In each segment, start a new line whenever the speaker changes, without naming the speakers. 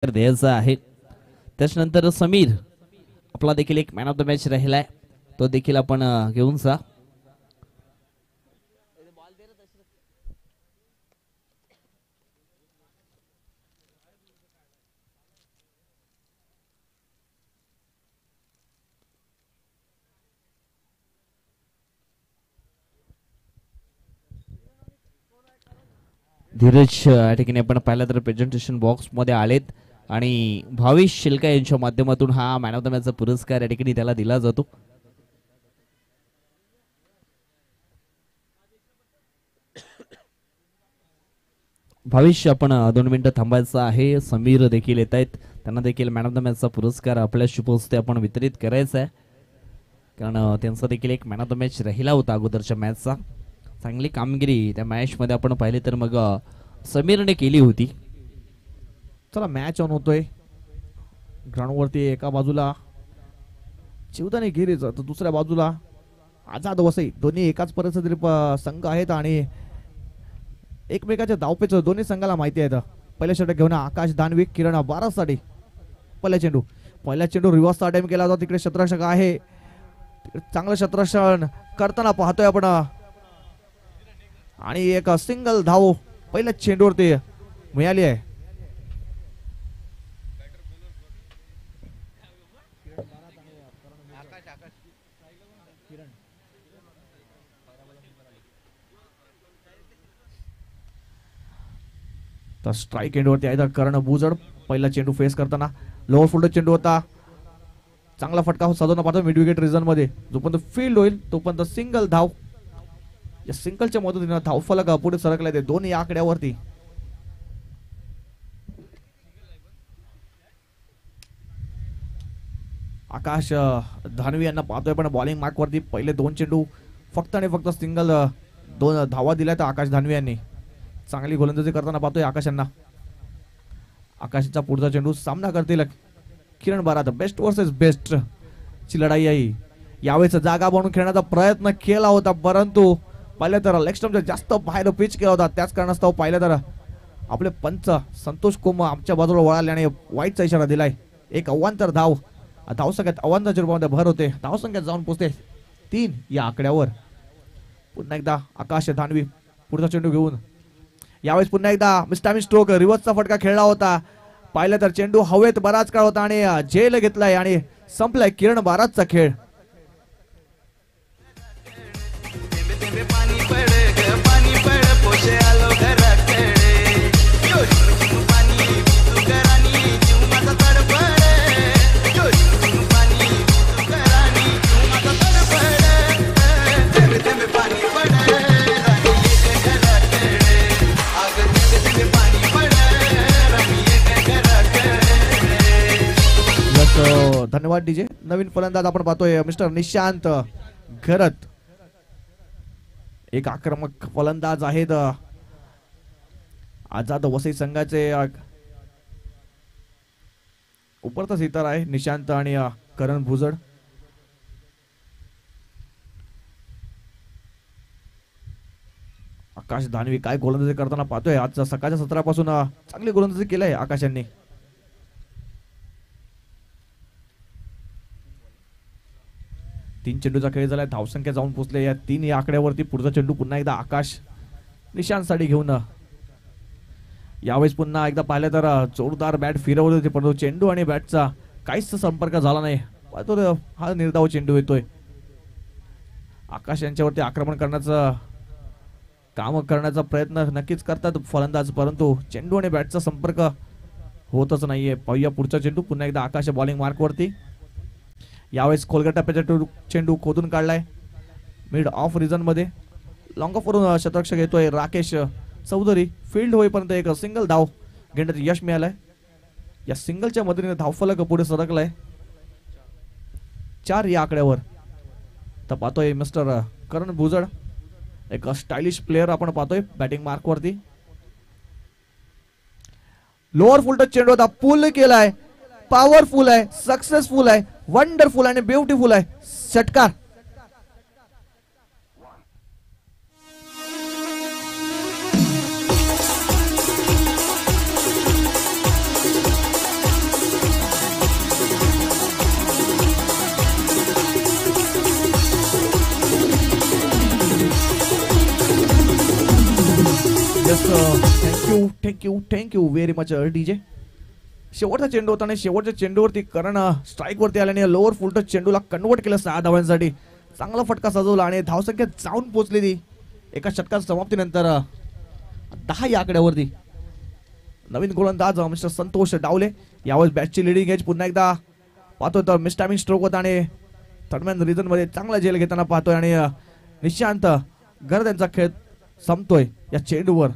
द्यायचा आहे। त्याच्यानंतर समीर आपला देखील एक मॅन ऑफ द मॅच राहिलाय, तो देखील आपण घेऊन जा। धीरज या ठिकाणी आपण पाहिलं तर प्रेझेंटेशन बॉक्स मध्ये आलेत आणि भावेश शिलका यांच्या माध्यमातून हा मॅन ऑफ द मॅचचा पुरस्कार या ठिकाणी त्याला दिला जातो। भावेश आपण 2 मिनिटं थांबायचं आहे। समीर देखील येत आहेत, त्यांना देखील मॅन ऑफ द मॅचचा पुरस्कार आपल्या शुभहस्ते आपण वितरित करायचा आहे, कारण त्यांचा देखील एक मॅन ऑफ द मॅच राहिला होता अगोदरच्या मॅचचा। चांगली कामगिरी त्या मॅच मध्ये आपण पाहिली तर मग समीरने केली होती।
चला मॅच ऑन होतोय ग्राउंड वरती, एका बाजूला चिवदाने गिरीज तर दुसऱ्या बाजूला आझाद वसई, दोन्ही एकाच परिस्थितीतील संघ आहेत आणि एकमेकाच्या धावपेच दोन्ही संघाला माहिती आहे। पहिल्या षटक घेऊन आकाश दानवी, किरण बारासाठी पहिला चेंडू रिव्हर्स अटेम्प्ट केला होता, तिकडे क्षेत्ररक्षक आहे, चांगलं क्षेत्ररक्षण करताना पाहतोय आपण आणि एक सिंगल धाव पहिल्या चेंडूवरती मिळाली आहे। तर स्ट्राईक एंडवरती आहे करण बुजड, पहिला चेंडू फेस करताना लोअर फुल्ड चेंडू होता, चांगला फटका साधवणं पाहतो मिड विकेट रिजन मध्ये, जोपर्यंत फील्ड होईल तोपर्यंत सिंगल धाव, या सिंगलच्या मदतीने धावफलक पुढे सरकले ते दोन्ही आकड्यावरती। आकाश धानवी यांना पाहतोय पण बॉलिंग मार्क वरती पहिले 2 चेंडू फक्त आणि फक्त सिंगल 2 धावा दिल्या तर आकाश धानवी यांनी चांगली गोलंदाजी करताना पाहतोय आकाश यांना। आकाशचा पुढचा चेंडू सामना करतील किरण बारात, बेस्ट वर्सेस बेस्ट ची लढाई आहे। यावेळेस जागा बनवून खेळण्याचा प्रयत्न केला होता, परंतु पाहिलं तर लेग स्टंपच्या जास्त बाहेर पिच केला होता, त्याच कारणास्तव पाहिलं तर आपले पंच संतोष कोम आमच्या बाजूला वळाल्याने वाईटचा इशारा दिलाय। एक अवांतर धावसंख्येत अवांतरच्या रूपामध्ये भर होते, धावसंख्येत जाऊन पोहोचते 3 या आकड्यावर। पुन्हा एकदा आकाश धानवी पुढचा चेंडू घेऊन, यावेळेस पुन्हा एकदा मिस्टामी स्ट्रोक रिव्हर्सचा फटका खेळला होता, पाहिलं तर चेंडू हवेत बराच काळ होता आणि झेल घेतलाय आणि संपलाय किरण बारातचा खेळ। धन्यवाद डीजे। नवीन फलंदाज आपण पाहतोय मिस्टर निशांत घरत, एक आक्रमक फलंदाज आहेत आझाद वसई संघाचे। उपरचा सितार आहे निशांत आणि करण भुजड। आकाश धानवी काय गोलंदाजी करताना पाहतोय, आज सकाळच्या सत्रापासून चांगली गोलंदाजी केली आकाश यांनी। 3 चेंडूचा खेळ झालाय, धावसंख्या जाऊन पोहोचले या 3 या आकड्यावरती। पुढचा चेंडू पुन्हा एकदा आकाश निशांतसाठी घेऊन, यावेळेस पुन्हा एकदा पाहिलं तर जोरदार बॅट फिरवली होती, परंतु चेंडू आणि बॅटचा काहीच संपर्क झाला नाही। हा निर्धाव चेंडू येतोय, आकाश यांच्यावरती आक्रमण करण्याचा काम करण्याचा प्रयत्न नक्कीच करतात फलंदाज, परंतु चेंडू आणि बॅटचा संपर्क होतच नाहीये। पाहूया पुढचा चेंडू, पुन्हा एकदा आकाश बॉलिंग मार्क वरती, यावेळेस खोलगट टप्प्याचा चेंडू खोदून काढलाय मिड ऑफ रिजन मध्ये, लॉंग ऑफ वरून क्षेत्ररक्षक येतोय राकेश चौधरी, फील्ड होईपर्यंत एक सिंगल धाव घेण्यात यश मिळालंय। या सिंगलच्या मदतीने धावफलक पुढे सरकलाय 4 या आकड्यावर। तर पाहतोय मिस्टर करण भुजड, एक स्टायलिश प्लेयर आपण पाहतोय बॅटिंग मार्क वरती। लोअर फुल टच चेंडू होता, पुल केलाय, पॉवरफुल आहे, सक्सेसफुल आहे, वंडरफुल आणि ब्युटिफुल आहे षटकार। Thank you very much DJ. शेवटचा चेंडू होता आणि शेवटच्या चेंडूवरती करण स्ट्राईक वरती आल्याने लोअर फुल टच चेंडूला कन्वर्ट केलं 6 धावांसाठी. चांगला फटका सजवला आणि धावसंख्या जाऊन पोहोचलेली एका षटकाच्या समाप्तीनंतर 10 या आकड्यावरती. नवीन गोलंदाज मिस्टर संतोष डावले. यावेळेस बॅटची लिडिंग एज पुन्हा एकदा पाहतोय तर मिस टायमिंग स्ट्रोक होता आणि थर्डमॅन रिझन मध्ये चांगला झेल घेताना पाहतोय आणि निशांत घर त्यांचा खेळ संपतोय या चेंडूवर.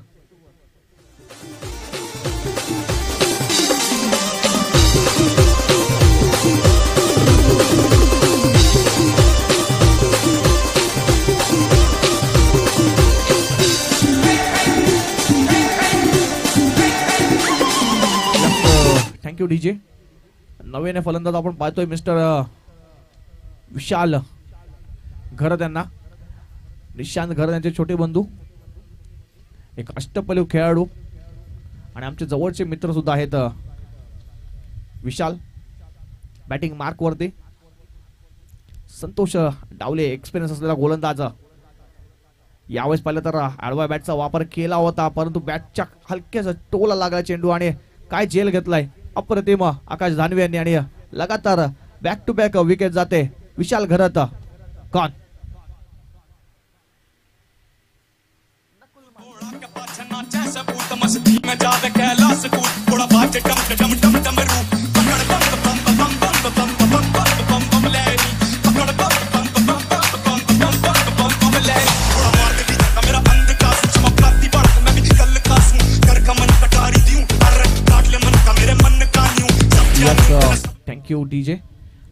Thank you DJ. नवीन फलंदाज आपण पाहतोय मिस्टर विशाल घर त्यांना निशांत घर त्यांचे छोटे बंधू, एक अष्टपैलू खेळाडू आणि आमचे जवळचे मित्र सुद्धा आहेत. विशाल बॅटिंग मार्क वरती. संतोष डावले एक्सपिरियन्स असलेला गोलंदाज. यावेळेस पाहिलं तर आडवा बॅटचा वापर केला होता परंतु बॅटच्या हलक्याचा टोला लागला चेंडू आणि काय झेल घेतलाय अप्रतिम आकाश धानवे यांनी आणि लगातार बॅक टू बॅक विकेट जाते विशाल घरत. कॉन थँक्यू डीजे.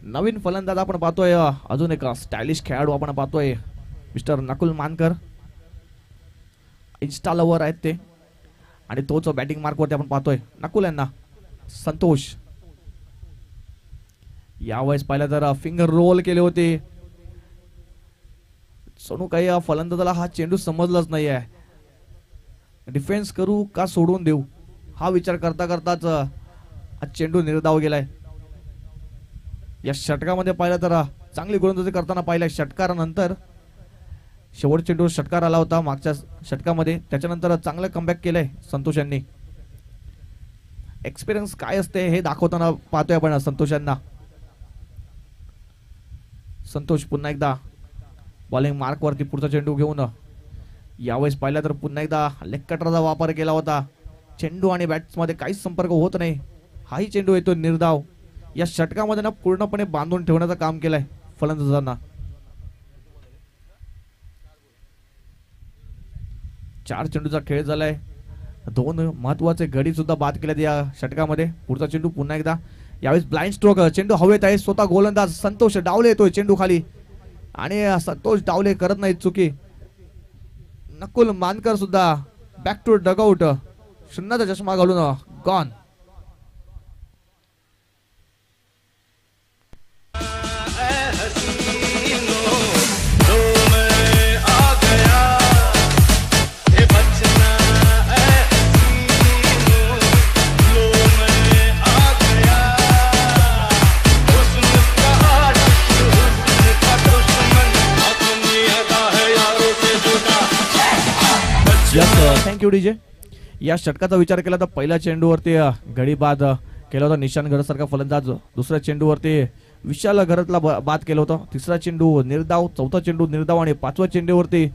नवीन फलंदाज आपण पाहतोय अजून एक स्टायलिश खेळाडू आपण पाहतोय मिस्टर नकुल मानकर. इन्स्टा लवर आहेत ते आणि तोच बॅटिंग मार्क वरती आपण पाहतोय नकुल यांना. संतोष यावेळेस पाहिलं तर फिंगर रोल केले होते. सोनू काही फलंदाजाला हा चेंडू समजलाच नाही आहे. डिफेन्स करू का सोडून देऊ हा विचार करता करताच हा चेंडू निर्धाव गेलाय. या षटकामध्ये पाहिलं तर चांगली गोलंदाजी करताना पाहिलं. षटकारानंतर शेवटच्या चेंडूवर षटकार आला होता मागच्या षटकामध्ये, त्याच्यानंतर चांगलं कमबॅक केलंय संतोष यांनी. एक्सपिरियन्स काय असते हे दाखवताना पाहतोय आपण संतोष यांना. संतोष पुन्हा एकदा बॉलिंग मार्क वरती पुढचा चेंडू घेऊन. यावेळेस पाहिलं तर पुन्हा एकदा लेग कटरचा वापर केला होता. चेंडू आणि बॅट्स मध्ये काहीच संपर्क होत नाही. हाही चेंडू येतो निर्धाव. या षटकामध्ये ना पूर्णपणे बांधून ठेवण्याचं काम केलंय फलंदाजांना. 4 चेंडूचा खेळ झालाय. 2 महत्वाचे गडी सुद्धा बाद केलेत या षटकामध्ये. पुढचा चेंडू पुन्हा एकदा. यावेळेस ब्लाइंड स्ट्रोक चेंडू हवेत आहे. स्वतः गोलंदाज संतोष डावले येतोय चेंडू खाली आणि संतोष डावले करत नाहीत चुकी. नकुल मानकर सुद्धा बॅक टू डगआउट शून्याचा चष्मा घालून गॉन. Thank you DJ. या षटकाचा विचार केला तर पहिल्या चेंडूवरती गडी बाद केला होता निशांत घरसारखा फलंदाज. दुसऱ्या चेंडूवरती विशाल घरतला बाद केलं होतं. तिसरा चेंडू निर्धाव, चौथा चेंडू निर्धाव आणि 5व्या चेंडूवरती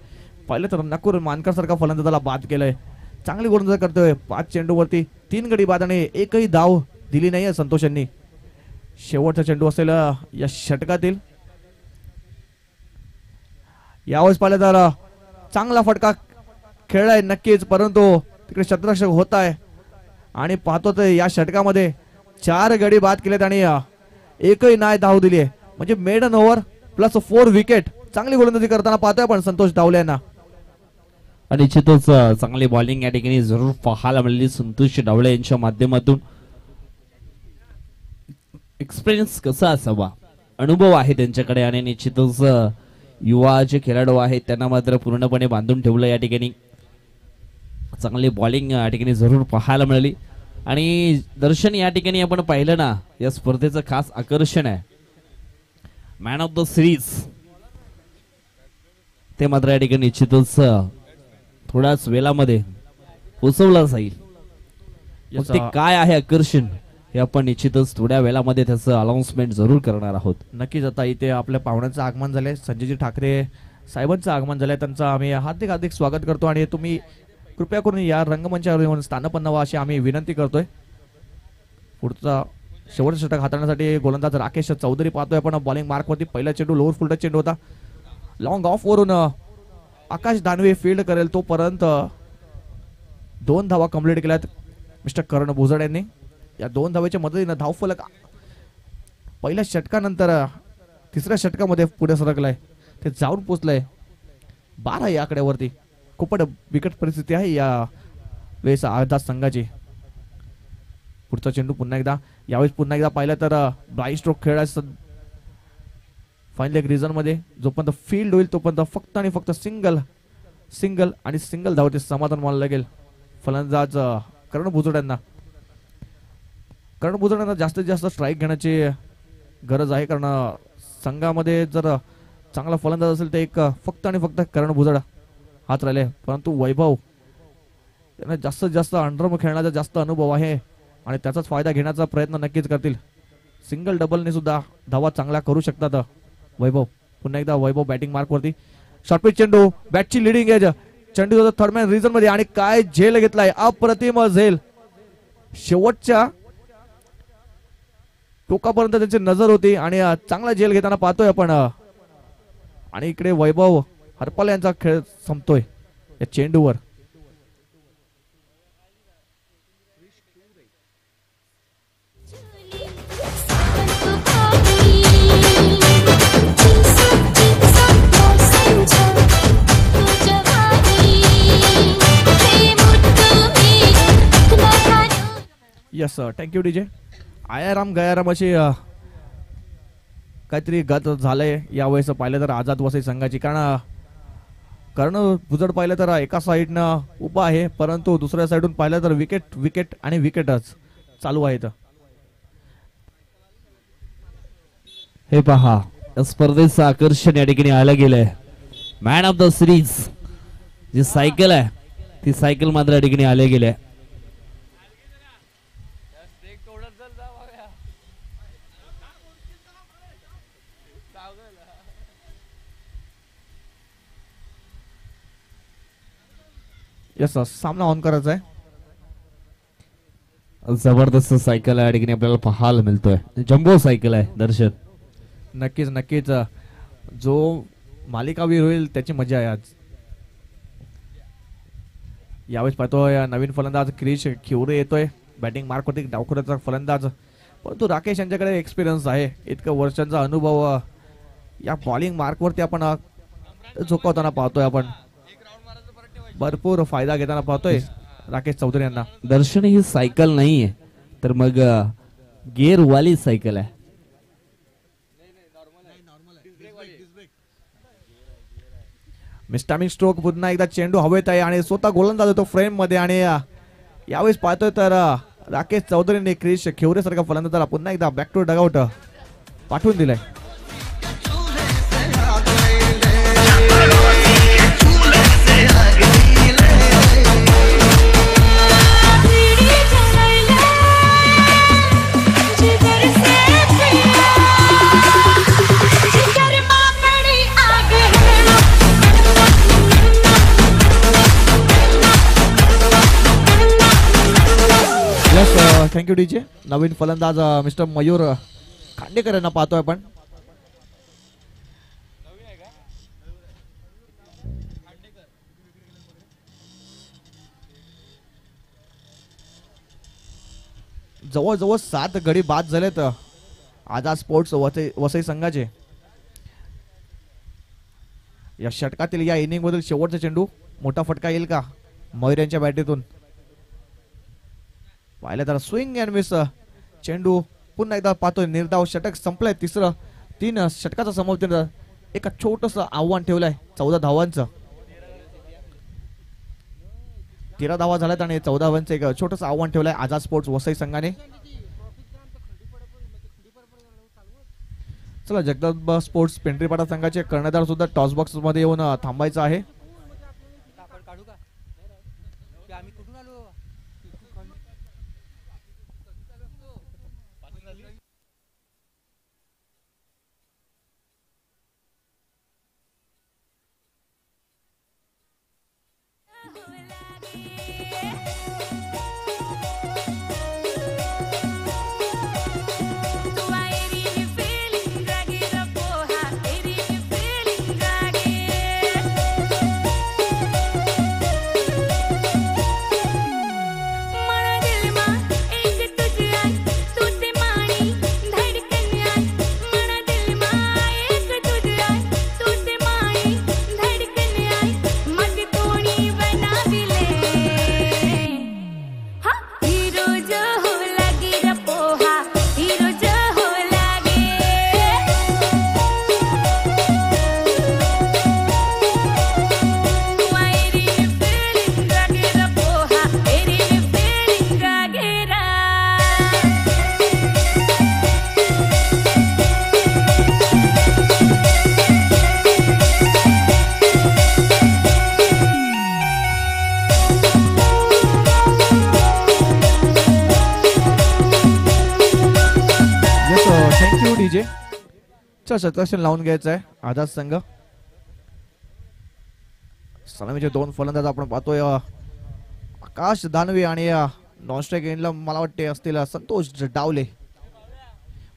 पाहिलं तर नकुल मानकर सारखा फलंदाजाला बाद केलंय. चांगली गोलंदाजी करतोय. 5 चेंडूवरती 3 गडी बाद आणि एकही धाव दिली नाहीये संतोष यांनी. शेवटचा चेंडू असेल या षटकातील. यावेळेस पाहिलं तर चांगला फटका खेळलाय नक्कीच परंतु तिकडे शतरक्षक होत आहे आणि पाहतो तर या षटकामध्ये 4 गडी बाद केलेत आणि एकही नाही धाव दिली आहे. म्हणजे मेडन ओव्हर प्लस 4 विकेट. चांगली गोलंदाजी करताना पाहतोय आपण संतोष डावले यांना.
आणि निश्चितच चांगली बॉलिंग या ठिकाणी जरूर पाहायला मिळाली संतोष डावळे यांच्या माध्यमातून. एक्सपिरियन्स कसा असावा, अनुभव आहे त्यांच्याकडे आणि निश्चितच युवा जे खेळाडू आहेत त्यांना मात्र पूर्णपणे बांधून ठेवलं या ठिकाणी. चांगली बॉलिंग या ठिकाणी जरूर पाहायला मिळाली आणि दर्शन या ठिकाणी आपण पाहिलं ना या स्पर्धेचं खास आकर्षण आहे मॅन ऑफ द सिरीज. ते मात्र या ठिकाणी निश्चितच थोड्याच वेळामध्ये पोचवला जाईल. मग
Yes,
ते काय आहे आकर्षण हे आपण निश्चितच थोड्या वेळामध्ये त्याचं अनाउन्समेंट जरूर करणार आहोत.
नक्कीच आता इथे आपल्या पाहुण्यांचं आगमन झालंय. संजयजी ठाकरे साहेबांचं आगमन झालंय. त्यांचं आम्ही हार्दिक हार्दिक स्वागत करतो आणि तुम्ही कृपया करून या रंगमंचावर येऊन स्थानपन्न व्हा अशी आम्ही विनंती करतोय. पुढचा शेवटचा षटक हाताळण्यासाठी गोलंदाज राकेश चौधरी पाहतोय आपण बॉलिंग मार्कवरती. पहिला चेंडू लोअर फुल टच चेंडू होता. लॉंग ऑफ वरून आकाश दानवे फील्ड करेल तोपर्यंत 2 धावा कंप्लीट केल्यात मिस्टर करण भुजड यांनी. या 2 धावेच्या मदतीनं धावफलक पहिल्या षटकानंतर तिसऱ्या षटकामध्ये पुढे सरकलाय. ते जाऊन पोचलंय 12 या आकड्यावरती. खूपच बिकट परिस्थिती आहे या वेळेस आझाद संघाची. पुढचा चेंडू पुन्हा एकदा यावेळेस पुन्हा एकदा पाहिलं तर बाईस स्ट्रोक खेळायचं फाईन लेग रिझन मध्ये जोपर्यंत फील्ड होईल तोपर्यंत फक्त आणि फक्त सिंगल आणि सिंगल धावते समाधान मानलं लागेल फलंदाज करण भुजड यांना. करण भुजड यांना जास्तीत जास्त स्ट्राईक घेण्याची गरज आहे कारण संघामध्ये जर चांगला फलंदाज असेल तर एक फक्त आणि फक्त करण भुजड हात राहिले. परंतु वैभव त्यांना जास्तीत जास्त अंडरम खेळण्याचा जास्त अनुभव आहे आणि त्याचाच फायदा घेण्याचा प्रयत्न नक्कीच करतील. सिंगल डबलने सुद्धा धावा चांगला करू शकतात वैभव. पुन्हा एकदा वैभव बॅटिंग मार्कवरती. शॉर्टपिच चेंडू बॅटची लिडिंग एज चेंडू थर्ड मॅन रिझन मध्ये आणि काय झेल घेतलाय अप्रतिम झेल. शेवटच्या टोकापर्यंत त्यांची नजर होती आणि चांगला झेल घेताना पाहतोय आपण. आणि इकडे वैभव हरपाल यांचा खेळ संपतोय या चेंडूवर. Yes thank you DJ. Aaya Ram Gaya Ram अशी काहीतरी गत झालंय यावेळेस पाहिलं तर आझाद वसई संघाची. कारण भुजड पाहिलं तर एका साईडनं उभा आहे परंतु दुसऱ्या साईडून पाहिलं तर विकेट आणि विकेटच चालू आहेत.
हे पहा या स्पर्धेचं आकर्षण या ठिकाणी आलं गेलंय. मॅन ऑफ द सिरीज जी सायकल आहे ती सायकल मात्र या ठिकाणी आले गेले.
यस सामना ऑन करायचा आहे.
जबरदस्त सायकल आहे या ठिकाणी आपल्याला पाहायला मिळतोय. जम्बो सायकल आहे दर्शन.
नक्कीच जो मालिकावीर होईल त्याची मजा आहे आज. यावेळेस पाहतोय नवीन फलंदाज क्रिश खिवरे येतोय बॅटिंग मार्कवरती. डावखुऱ्याचा फलंदाज परंतु राकेश यांच्याकडे एक्सपिरियन्स आहे. इतकं वर्षांचा अनुभव या बॉलिंग मार्कवरती आपण झोकवताना पाहतोय. आपण भरपूर फायदा घेताना पाहतोय राकेश चौधरी यांना.
दर्शन ही सायकल नाहीये तर मग गिअर वाली सायकल आहे.
मिस्टामिंग स्ट्रोक पुन्हा एकदा चेंडू हवेत आहे आणि स्वतः गोलंदाज होतो फ्रेम मध्ये. आणि यावेळेस पाहतोय तर राकेश चौधरीने क्रिश खिवरे सारखा फलंदाजाला पुन्हा एकदा बॅक टू डगआउट पाठवून दिलाय. Thank you DJ. नवीन फलंदाज मिस्टर मयूर खांडेकर यांना पाहतोय आपण. जवळजवळ 7 गडी बाद झालेत आझाद स्पोर्ट्स वसई संघाचे. या षटकातील या इनिंग मधील शेवटचा चेंडू मोठा फटका येईल का मयूर यांच्या बॅटीतून. पाहिलं तर स्विंग अँड मिस चेंडू पुन्हा एकदा पाहतोय. निर्धाव षटक संपलंय. 3 षटकाचा समाप्ती एका छोटस आव्हान ठेवलंय 14 धावांचं. 13 धावा झाल्यात आणि 14 धावांचं एक छोटस आव्हान ठेवलंय आझाद स्पोर्ट्स वसई संघाने. चला जगदंबा स्पोर्ट्स पेंढरीपाडा संघाचे कर्णधार सुद्धा टॉस बॉक्स मध्ये येऊन थांबायचं आहे.
आपण काढू का आम्ही कुठून आलो
डीजे शतरक्षण लावून घ्यायचं आहे आझाद संघ. सलामीचे 2 फलंदाज आपण पाहतोय आकाश दानवे आणि नॉनस्ट्राईक एंडला मला वाटते असतील संतोष डावले.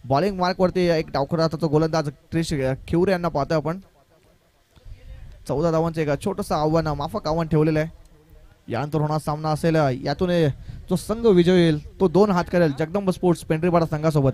बॉलिंग मार्क वरती एक डावखुरा तो गोलंदाज क्रिश खिवरे यांना पाहतोय आपण. 14 धावांचं एक छोटंसं आव्हान माफक आव्हान ठेवलेलं आहे. यानंतर होणार सामना असेल यातून जो संघ विजय होईल तो 2 हात करेल जगदंब स्पोर्ट्स पेंढरीपाडा संघासोबत.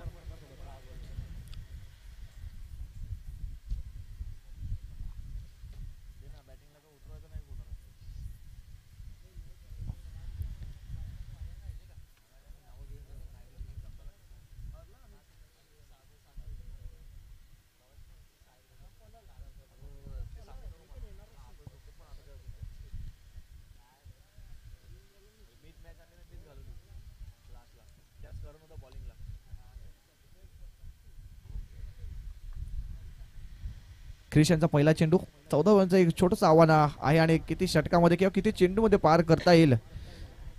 क्रिश यांचा पहिला चेंडू 14 रनचं एक छोटंसं आव्हान आहे आणि किती षटकामध्ये किंवा किती चेंडूमध्ये पार करता येईल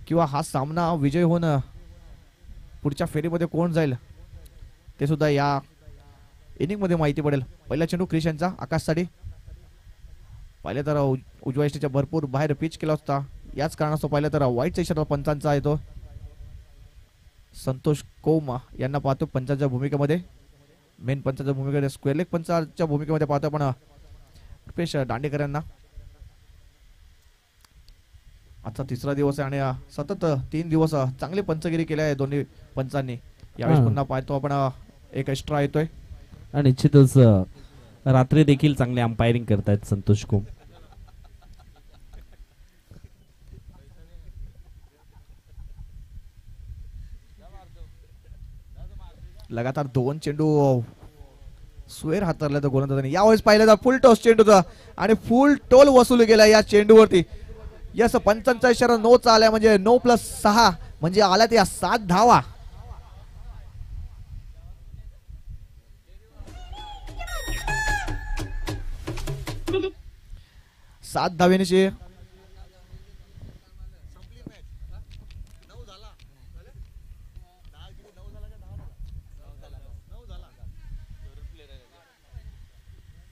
किंवा हा सामना विजय होऊन पुढच्या फेरीमध्ये कोण जाईल ते सुद्धा या इनिंग मध्ये माहिती पडेल. पहिला चेंडू क्रिश यांचा आकाशसाठी. पाहिलं तर उजव्या इष्टीच्या भरपूर बाहेर पिच केला होता. याच कारणास्तव पाहिलं तर वाईटचा इशारा पंचांचा आहे तो. संतोष कोम यांना पाहतो पंचांच्या भूमिकेमध्ये. मेन पंचाच्या भूमिकेमध्ये स्क्वेअर लेग पंचाच्या भूमिकेमध्ये पाहतो आपण रुपेश दांडेकर यांना. आजचा 3रा दिवस आहे आणि सतत 3 दिवस चांगली पंचगिरी केली आहे दोन्ही पंचांनी. यावेळेस पुन्हा पाहतो आपण एक एक्स्ट्रा येतोय.
निश्चितच रात्री देखील चांगले अंपायरिंग करतायत संतोष कोम.
लगातार 2 चेंडू स्वेर हाताळला तर गोलंदाजाने. यावेळेस पाहिलं तर फुल टॉस चेंडूचा आणि फुल टोल वसूल केला या चेंडूवरती. यस पंचांचा इशारा नोचा आला म्हणजे 9+6 म्हणजे आला त्या 7 धावा. सात धावेनिशी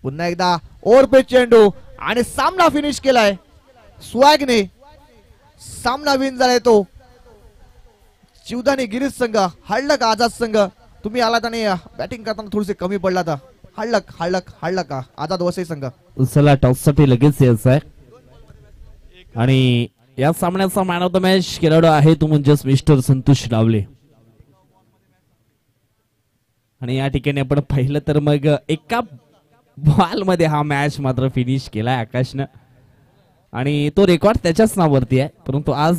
पुन्हा एकदा ओव्हरपेच चेंडू आणि सामना फिनिश केलाय स्वॅगने. सामना विन झालाय तो चिवदानी गिरीश संघ. हळक आझाद संघ तुम्ही आलात आणि बॅटिंग करताना थोडेसे कमी पडला था. हळक आझाद वसई संघ.
चला टॉस साठी लगेच यायचं आहे आणि या सामन्याचा मॅन ऑफ द मॅच खेळाडू आहे तो म्हणजेच मिस्टर संतोष डावले. आणि या ठिकाणी आपण पाहिलं तर मग एका बॉल मध्ये हा मॅच मात्र फिनिश केलाय आकाशनं आणि तो रेकॉर्ड त्याच्याच नावावरती आहे. परंतु आज